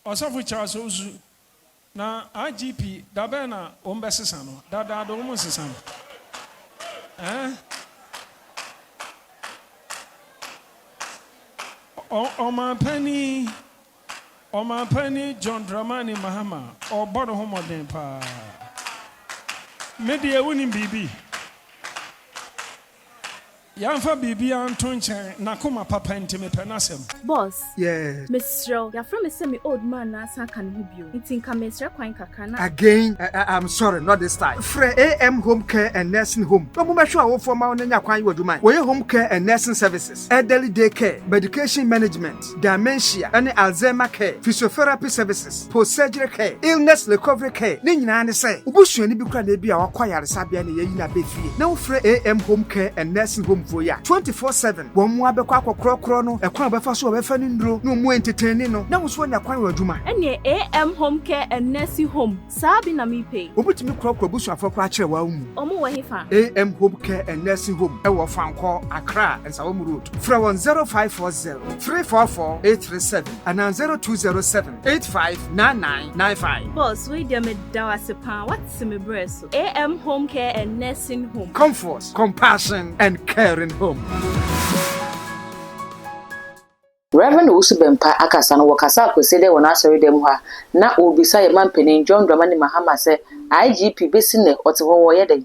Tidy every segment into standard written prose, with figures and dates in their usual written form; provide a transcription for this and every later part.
Osofu Charles Owusu na IGP dabena ombesisano dada do musisano Oma penny John Dramani Mahama or Bodo Homo Dempa Media winning BB Yanfa BB Antonche Nakuma Papa Intime Penasem. Boss, yes. Miss Shrow, you're from a semi old man as I can help you. It's in Kamesra Quankakana. Again, I'm sorry, not this time. Free AM Home Care and Nursing Home. No more sure for my own Yakwan you do mine. Where home care and nursing services, elderly day care, medication management, dementia, and Alzheimer care, physiotherapy services, post-surgery care, illness recovery care. Nina say, Ubushu and Ibuka be our choir Sabian Yina Befi. No free AM Home Care and Nursing Home for ya 24/7. One more Bekako Crono, a crab of us over Fenindro, no more entertaining. No was one Yakwan Duma. And your AM Home Care and Nursing Home, Sabina me pay. Ubutimi Crop Bush for Quacher Waum. Omo Wahifa. AM Home Care and Nursing Home. Our fan call Accra and Saum Road. From 0540 344 837 and 0207 859995. Boss, wait a minute, Dawasepa, what's my breast? AM Home Care and Nursing Home. Comfort, compassion, and caring home. Reverend Owusu Bempah akasa no wakasa kwesede wona asori dem ha na obisa ye mampeni John Dramani Mahama se IGP besine ote ho wo yeden.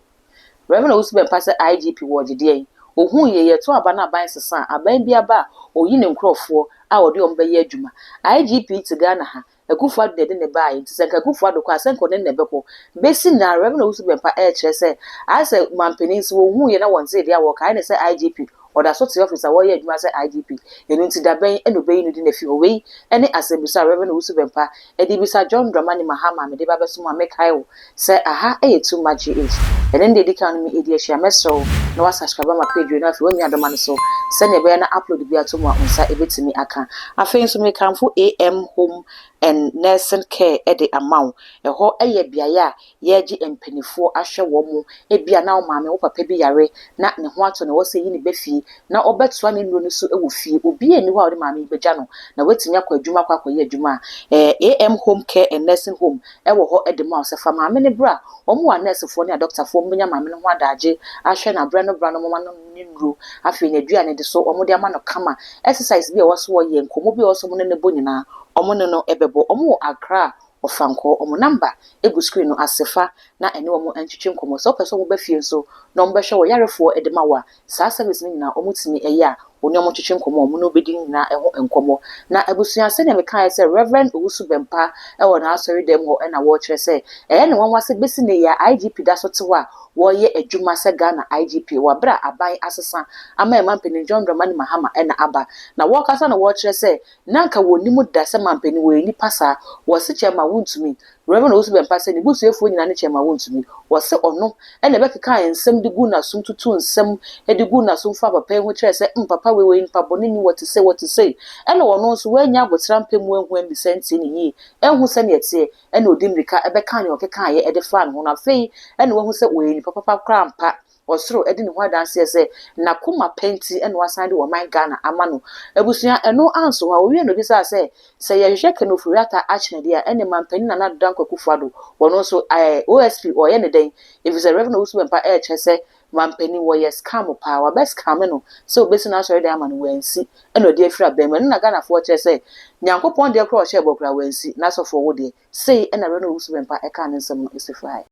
Reverend Owusu Bempah se IGP wo gide ohun ye to aba na ban sesa aban bia ba oyi ne nkrofo a wode ombaye adwuma IGP ti Ghana ha Akufa de ne ba yi ti se Akufa do kwa senko ne nebeko besi na Reverend Owusu Bempah kire se ase mampeni so ohun ye na wonse dia wo kai ne se IGP or the sort of officer where you must say IGP. You need to dabei and obey you in a few way. Any assembly Reverend Owusu Bempah, Edibisa John Dramani Mahama, me deba besuma make hayo. Say aha too much age. And then they can me idia shameso. No subscribe my page you know if you want me adomani so. Send a banner upload the bill to my unsa a bit to me aka. I think so me come for AM home and nursing care at the amount. A whole biaya yeji and penny for asha womu. E bia now mammy opa pebi yare. Not ne what on was saying in befi. Na obetwa ne nro so ewufie obi ani wa ode maami beja no na wetimi akwa adwuma kwa ye adwuma AM home care and nursing home ewo ho edema se fa maami ne bra omo wa nurse fo ne doctor fo mbenya maami ne ho adaje ahwe na bra no mama no nro afi ne aduane de so omo de ama no kama exercise bi e wo so ye nkomo bi wo so mo ne bo nyina omo ne no ebebo omo Accra ofanko omo number egu screen no asefa na ene omo antwetwe nkomo so person mo ba fie so no mbe hwe wo yarefo edema wa sa service ni nyina omo timi eya oni omo twetwe nkomo omo no bedi nyina eho nkomo na abusua se ne meka se Reverend Owusu Bempah ewo na asori dem ho na wo kire se ne won wase besi ne ya IGP da so tewa wo ye adwuma se Ghana IGP wa bra aban asesa ama mampeni John Dramani Mahama na aba na wo kasa na wo kire se nanka wonimu da se mampeni wo ni pasa wo se chema wuntumi Reverend Owusu Bempah se ni busuefo nyina ne chema wuntumi wo se ono na bekeka ensem de gu na sum tutu ensem e de gu na sum fa papa ho kire se papa we npa boni ni what to say ena wono so wanya abotira mpemu ehu ambisenti ni yi ehu se ne tie ena odimrika ebeka ne okeka ye ede fa no na fei ena wo hu se we ni papa krampa osoro edi ne ho adanse se na kuma penti ena wasande wo man Ghana amano ebusua eno anso ha owie no bi sa se ye hwehwe no furiata achne dia ene mampani na nadan kwakufuado wono so OSP o ye ne den if is a Reverend Owusu Bempah se mampeni wo yes scam power best scam no so besi na sorry dey man wansi eno dey free abem na Ghana for che say nyankopon dey cross share bokra wansi na so for wo dey say ena Reverend Owusu Bempah e kan nsem isifai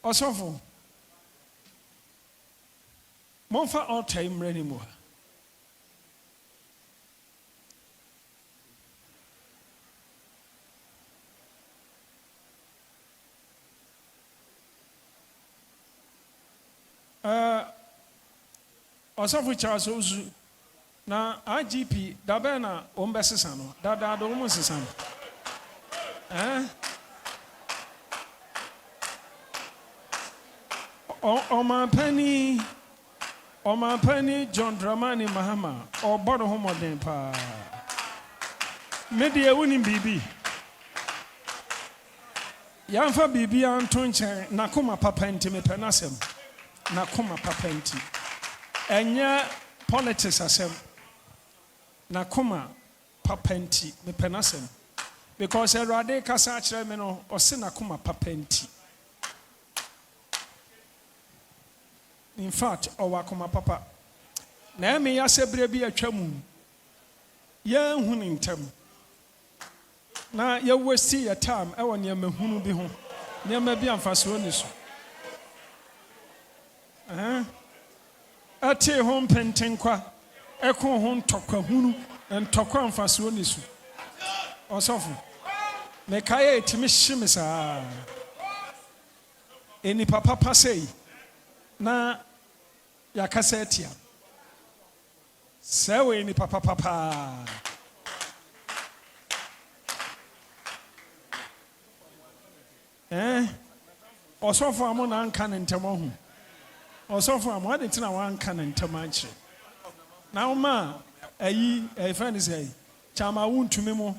osofo monfa all time ready mo Osofu Charles Owusu na IGP dabena ombesisa no dada do mo sisa no Oma penny John Dramani Mahama or Bodo Homo Dempa Media winning BB Yanfa BB Antonche Nakuma Papa Intime Penasem Nakuma Papa Inti Enya politics asem na koma papenti me penasem because Erade kasa kyerɛ me no ɔse na koma papenti. In fact, ɔwɔ akoma papa. Na me ya sebre bi atwa mu. Yɛn hu ne ntam. Na yɛ wasi yɛ time ɛwɔ nneɛma hunu bi ho. Nneɛma bi amfasoɔ ni so. Ate ho mpentenkwa. Ɛko ho ntɔkwa hunu, ntɔkwa amfasoɔ ni so. Ɔsɔfo. Me kae etimi hyeme saa. Eni papa pasei. Na yakasa etia. Sewe ni papa. Osofo amo na anka ne ntama ho. Osofo amo ade tina wa anka ne ntama anche. Na uma ayi friend say chama wuntumi mo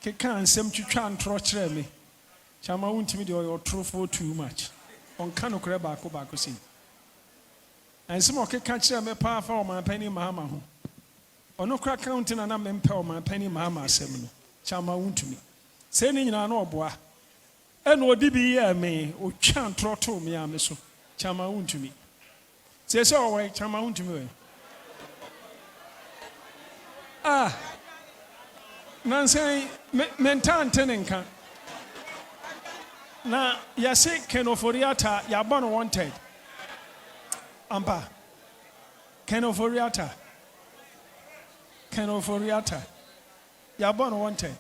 keka ansem twitwa ntro kire me. Chama wuntumi de oyo trofo too much. Onka no kure baako si. Ansem okeka kire me pa fa o man pani Mahama ho. Ono kra counting na me mpa o man pani Mahama asem no. Chama wuntumi. Se ni nyina na oboa. Eno odi bi ye me o twa ntro to me ame so. Chama wuntumi. Se o we chama wuntumi we. Nansen mentan tenenka. Na yase kenoforiata yabon wanted. Ampa. Kenoforiata. Yabon wanted.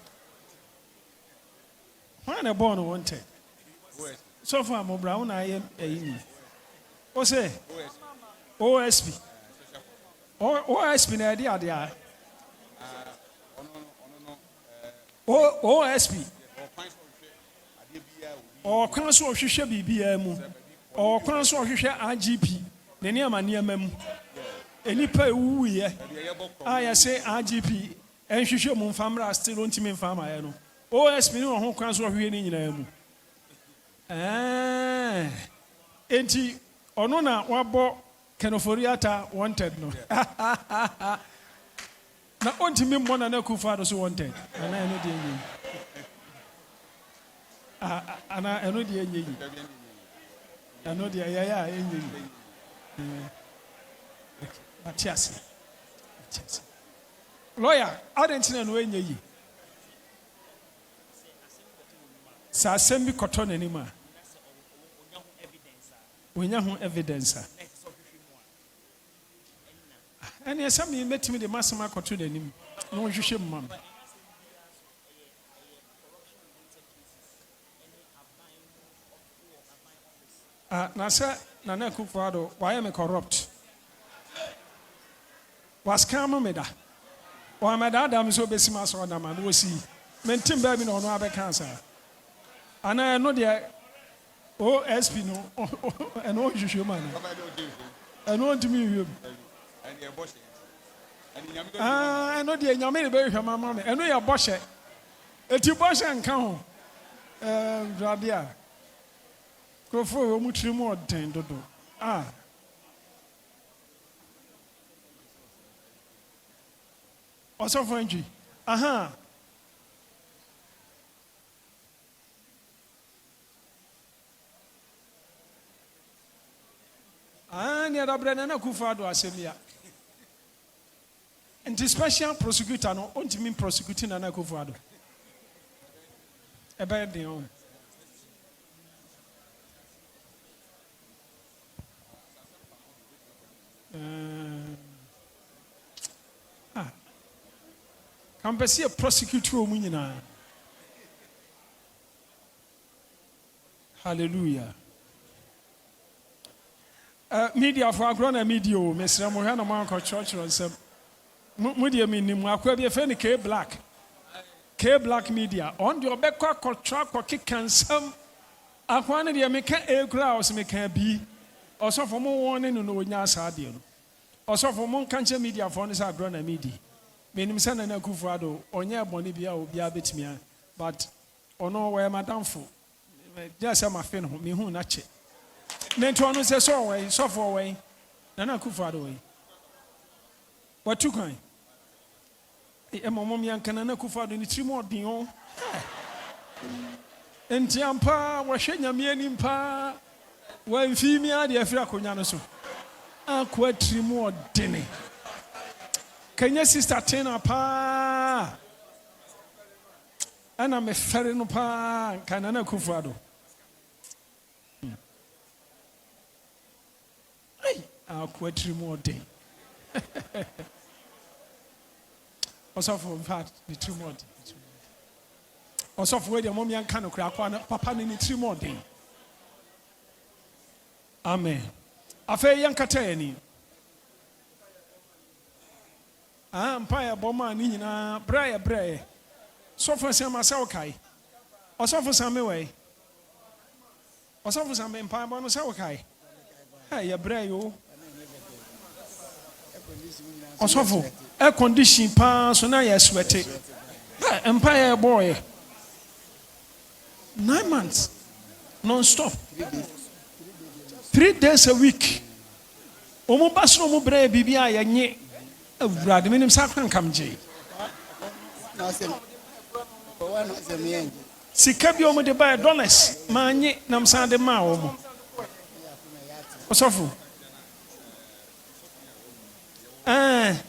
When a born wanted. So far, my brown I am a O say OSP. OSP na dia. OSP. Or council of Shisha BBM. Or council of Shisha IGP. The near my near mem. Any pay woo ye. I say IGP. And Shisha Moon Famra still on Timmy Farmer. OSP no ho kwan so hwe ni nyina mu enti ono na wabo kenoforiata wanted no na ontimi mo na kufa do so wanted ana eno de enyi ana eno de enyi eno de ya enyi Matias lawyer adentina no enyi sa asem bi koto n'anima wonya ho evidence ani asem mi metimi de masema koto n'anim na wohwehwe mmam na sa na na Akufo-Addo why am I corrupt was scam me da wa me da dam so besima so da ma no si mentim ba bi na ono abeka sa ana no de OSP no and o hwehwe man and o ntimi hwem no de nyame be hwem mama me eno ya boshe eti boshe nka ho radia krofo o mutiri mu odden dodo Osofo Anji ni adabrana na Akufo-Addo asemia. And the special prosecutor no ontimi prosecuting na Akufo-Addo. Ebe de on. Campesi a prosecutor o nyina. Hallelujah. Media for agrona media o mesra mo hwa na mo anko church on sem mo de mi nim akwa bi efe ni K Black media on the obekwa akotwa akokikansam akwa ne de meka ekura o se meka bi osofo mo won ne no onya asade no osofo mo kanche media for ne sa agrona media menim se na Akufo-Addo onye bone bia o bia betimia but ono we madamfo just am afen ho me hu na che Nento anu se so way, so for way. Na Akufo-Addo way. What you kind? Mom Yankana Kufa, the Trimo Dion. And Tiampa, Washenya Mianimpa, when Femia, the Africanaso. Unquite Trimo Dinny. Can your sister Tena Pa? And I'm a ferino pa, Canana Kufado. I'll quit 3 more days. Also, for fact, the 2 more days. Also, for the mommy and canoe crack, Papa in 3 more days. Amen. A fair young catani. I'm Pia Boma Nina, Bray. So for some Masaukai. Also for some way. Also for some empire Bonusaukai. Hey, a brayo. Also for air condition pa so now you're sweaty. Empire boy. 9 months. Non-stop. 3 days a week. Omo baso mo bra bibia ya nye. Awurade menim sakran kamje. Sika bi omo de buy dollars ma nye nam san de ma omo. Osofu. Aye.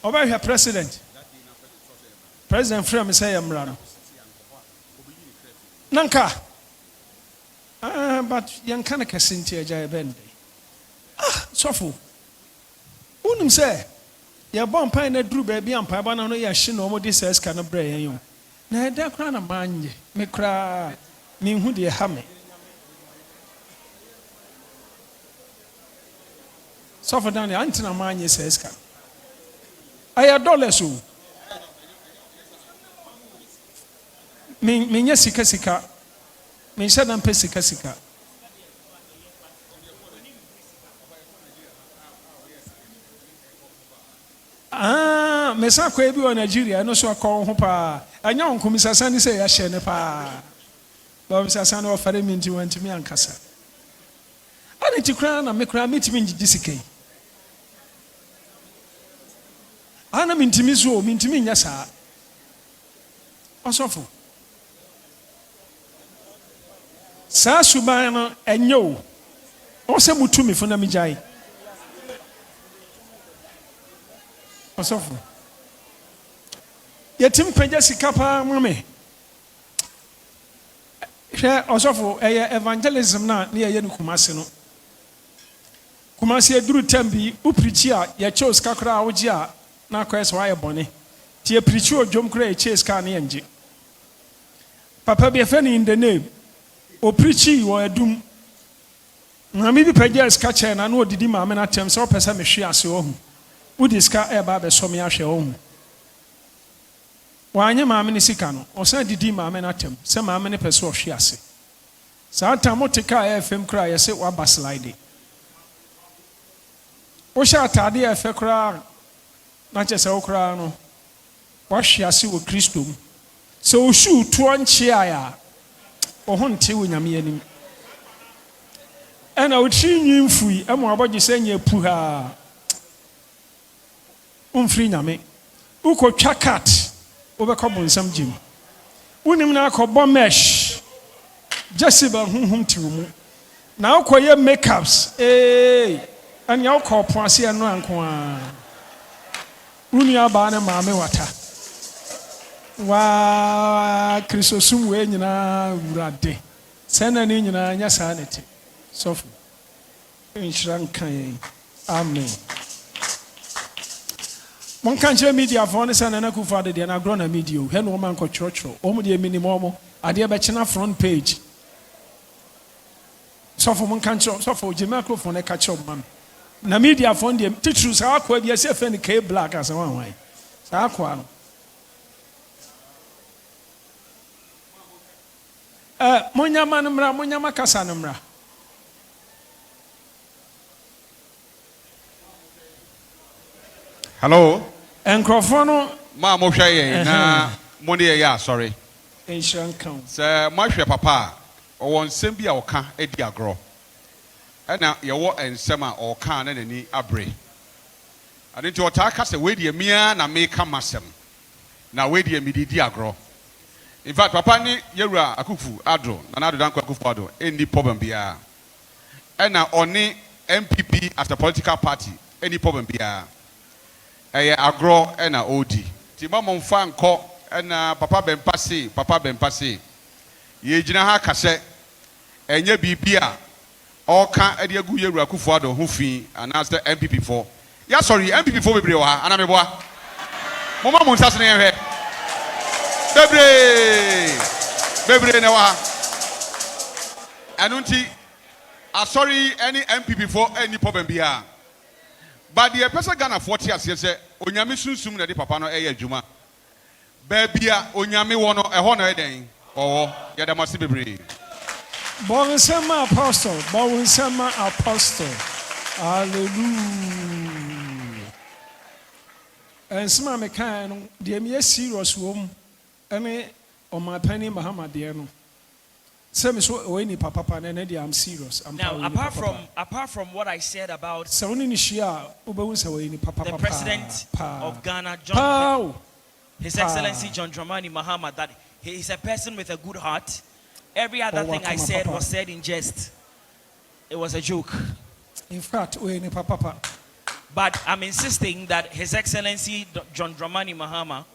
Over here, President. President Frame say Amrano. Nanka. But Yankana Casintia Jay Bende. Sofu. Unim say, your bomb pine drew baby and Pabana no yashin or this says can of bray you. Na da crown a man, me cry, me who dear hammy. Suffer down the antenna man says can. I adore you. Me sika. Me said I'm sika. Me sa kwa ebi o Nigeria no so akọ ho pa. Anya onkomisa sane say ya hye ne pa. Ba misa sane o fare minti wantimi ankasa. Ani ti kra na me kra mitimi ngidi sikai. Ana mintimi so mintimi nya saa. Osofo. Saa suban no enyo. O se mutumi fo na mijai. Osofo. Yetim pagya sika pa mame. Hwe osofo evangelism na ye no Kumase no. Kumase eduru tembi uprichi a ye chose kakra awji a na kwese wa ye bone. Ti e prichi odwom kra e chase ka na yenje. Papa be fe in the name. O prichi wo adum. Na mi bi pagya sika che na na odidi ma me na tem se o pese me hwe ase ohun. Udiska eba be so me ahwe ohun. Wanye maame ne sika no osan didi maame na tem se maame ne pese ohwe ase. Sa tamotika FM kra ye se wa baslide. O sha atade efe kra na che se o kra no wa hwe ase wo Kristo mu. Se o shu to anche aya o ho nte wo nyame anim. Ena o tri nyimfui emo abogye se nya pu ha. Umfri nyame. Uko twakat obekọ bonsam jim. Unim na akọbọ mesh. Jessiba hunhum tirumu. Na ukoye makeups. Ani ya ukọ poase eno anko a. Uni aba na maame wata. Wa Kristosum we nyina wurade. Sena ni nyina nya saa nete. Sofu. Inshran kan. Amen. Mon kanche media for ne sana na kufa de na agro na media he no man ko churchro o mu de minimum ade be chena front page so for mon kanche so for je microphone e ka che man na media for de titru sa akwa bia se fe ne k black as wan wan sa akwa no monyama no mra monyama kasa no mra hello. Encrofono Ma mo hwe na mo ne ya sorry. Insurance count. Se mo hwe papa o won sem bi a oka edi agro. ɛna yɛwɔ nsɛm a ɔka na n'ani abre ade nti ɔtaa ka sɛ wedi emia na meka masɛm na wedi emididi agro in fact papa ni yewura akufu ado na ado danko akufu ado any problem bia ɛna ɔne MPP as a political party any problem bia ɛyɛ agro ɛna odi ti mama mfa nkɔ ɛna papa Bempah se ye gyina ha ka sɛ ɛnyɛ bibia ɔka ɛde agu yewura akufu ado ho fi anaasɛ MPP for ya sorry MPP for bebre wa ana meboa mama mo nsase ne yɛhwɛ bebre ne wa anunti sorry any MPP for any problem bia but the person Ghana 40 as say onyame sunsum na de papa no ɛyɛ adwuma ba bia onyame wɔ no ɛhɔ na ɛden ɔwɔ yɛda mase bebre Bonsema apostle hallelujah and some me kan de me serious wom ene o my penny Mahama de no say me so we ni papa na na I'm serious now apart from what I said about so ni hia obewu say we ni papa the president of Ghana John His Excellency John Dramani Mahama that he is a person with a good heart. Every other thing I said was said in jest. It was a joke. In fact, we ni papa. But I'm insisting that His Excellency John Dramani Mahama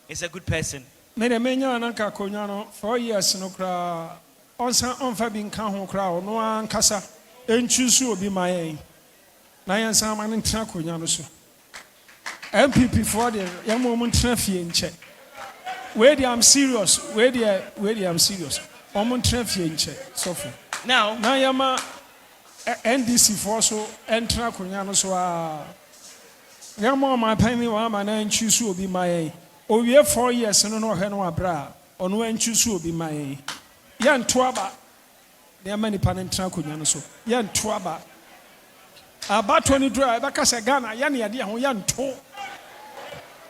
is a good person. Me de menya nanka konya no 4 years no kra onsa onfa bi nka ho kra no ankasa enchusu obi mayen na yensa ma ne ntra konya no so MPP for the yamo mo ntra fie nche we I'm serious we I'm serious omo ntra fie nche sofo now na yama NDC for so entra konya no so a yamo ma pani wa ma na enchusu obi mayen owie 4 years no no he no abra ono enchusu obi mayen yan toaba na yama ni pan ntra konya no so yan toaba aba 22 aba ka se Ghana yan yade ho yan to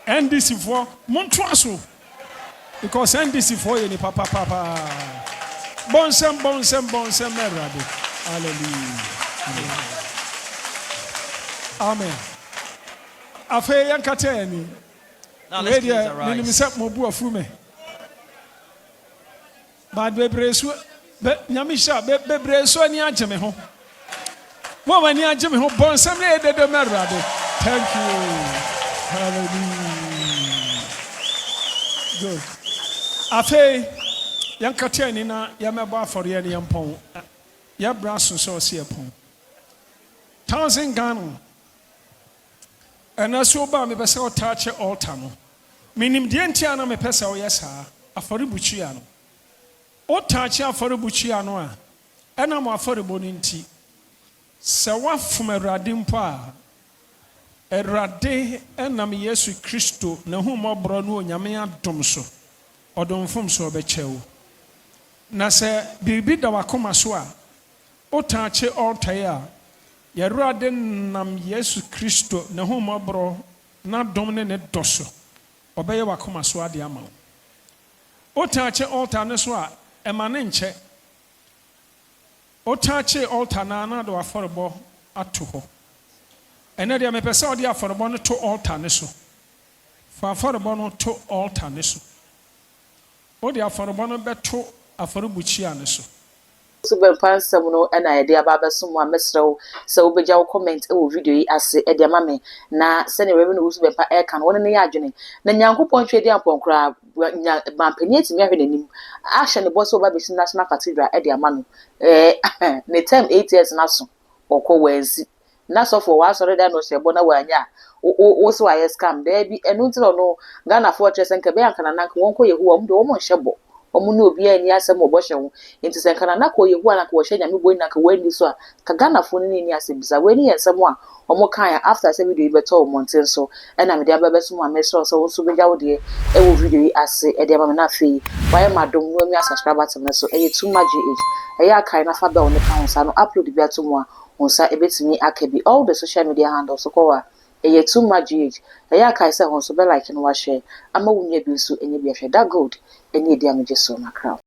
NDC for Montreal because NDC for any papa bonsem merade hallelujah amen afa yan kata ni now let's close our eyes. Ni mi se mo bu afu me bad bebresu nyame sha bebresu ani agye me ho wo mani agye me ho bonsem na edede merade thank you hallelujah good afei yankate ni na yamebo afore ya ne yampon ya braso so se yapon 1000 Ghana anaso ba me bese o touch altar no minim de ntia na me pesa o yesa afore buchia no o touch afore buchia no a ena mo afore bo no nti se wa fom awurade mpo a Erade enam Yesu Kristo na hu mobro no onyame adom so odomfom so obechewo na se bibi da wakoma so a otaache altar a yerade nam Yesu Kristo na hu mobro na dom ne ne doso obeye wakoma so ade ama otaache altar ne so a emane nche otaache altar na do aforebo ato ho ene dia me pese odi aforebo no to altar ne so fa aforebo no to altar ne so odi aforebo no beto aforobuchia ne so so Bempah nsɛm no na yɛde aba abɛso mu a mesrɛw sɛ wobɛgya wo comment ɛwɔ video yi ase ɛde ama me na sɛ ne Reverend Owusu Bempah ɛka no wɔn ne yɛ adwene na Nyankopɔn twɛ di ampɔnkora mampani atimi ahwɛ n'anim ahyɛ ne bɔ sɛ ɔba bɛsi National Cathedral ɛde ama no ne time 8 years na so ɔkɔ wansi na so for wa sorry da no hyɛbɔ na wanya wo so ayɛ scam da bi ɛno nti no Ghana for chese nka be yanka na nanka wonko yehu om de wo hyɛbɔ omu ne obi ani asɛm obɔ hyɛ ho nti sɛ nka na ko yehu na ka wo hyɛ nyame bɔ na ka wani so a ka Ghana for ne ni asɛm bisa wani yɛ nsɛm a omo kan after sɛ video yi beto monten so ɛna me de ababeso mu amesro so wo so begya wo de ɛwɔ video yi ase ɛde aba me na afei wayɛ madom no ami subscribe button na so ɛyɛ too much ɛyɛ akai na fa bell ne ka ho sa no upload bi ato mu a onsa ebetimi akabi all the social media handles so kwa eye too much age eya kai se hon so be like no wa share ama wunya bi so enye bi ahwe da gold enye dia meje so na crowd